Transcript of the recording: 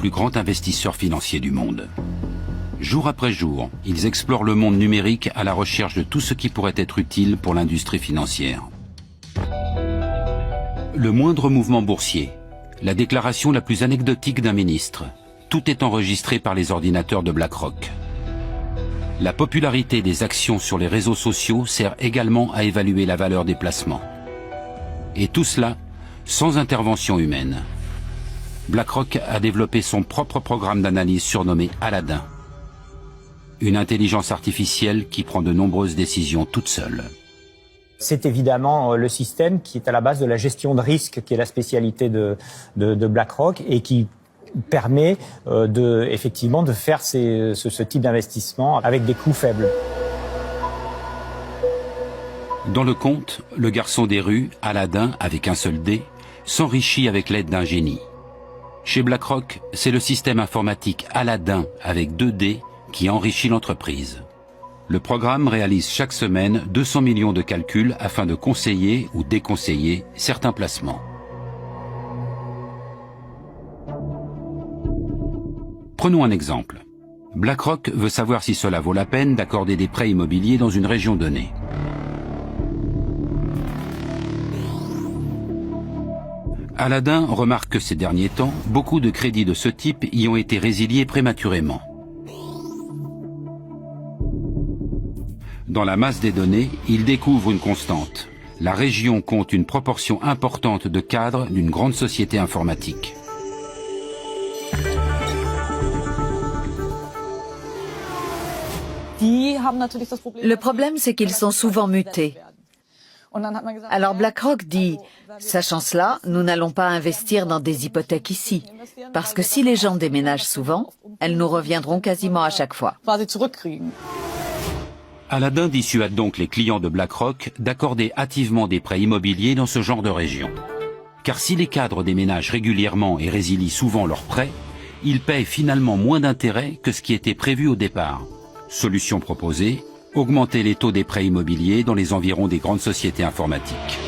plus grands investisseurs financiers du monde. Jour après jour, ils explorent le monde numérique à la recherche de tout ce qui pourrait être utile pour l'industrie financière. Le moindre mouvement boursier, la déclaration la plus anecdotique d'un ministre, tout est enregistré par les ordinateurs de BlackRock. La popularité des actions sur les réseaux sociaux sert également à évaluer la valeur des placements. Et tout cela sans intervention humaine. BlackRock a développé son propre programme d'analyse surnommé Aladdin. Une intelligence artificielle qui prend de nombreuses décisions toute seule. C'est évidemment le système qui est à la base de la gestion de risque, qui est la spécialité de BlackRock et qui permet effectivement de faire ce type d'investissement avec des coûts faibles. Dans le conte, le garçon des rues, Aladdin, avec un seul dé, s'enrichit avec l'aide d'un génie. Chez BlackRock, c'est le système informatique Aladdin avec 2 dés qui enrichit l'entreprise. Le programme réalise chaque semaine 200 millions de calculs afin de conseiller ou déconseiller certains placements. Prenons un exemple. BlackRock veut savoir si cela vaut la peine d'accorder des prêts immobiliers dans une région donnée. Aladdin remarque que ces derniers temps, beaucoup de crédits de ce type y ont été résiliés prématurément. Dans la masse des données, il découvre une constante. La région compte une proportion importante de cadres d'une grande société informatique. Le problème, c'est qu'ils sont souvent mutés. Alors BlackRock dit, sachant cela, nous n'allons pas investir dans des hypothèques ici, parce que si les gens déménagent souvent, elles nous reviendront quasiment à chaque fois. Aladdin dissuade donc les clients de BlackRock d'accorder hâtivement des prêts immobiliers dans ce genre de région. Car si les cadres déménagent régulièrement et résilient souvent leurs prêts, ils paient finalement moins d'intérêt que ce qui était prévu au départ. Solution proposée, augmenter les taux des prêts immobiliers dans les environs des grandes sociétés informatiques.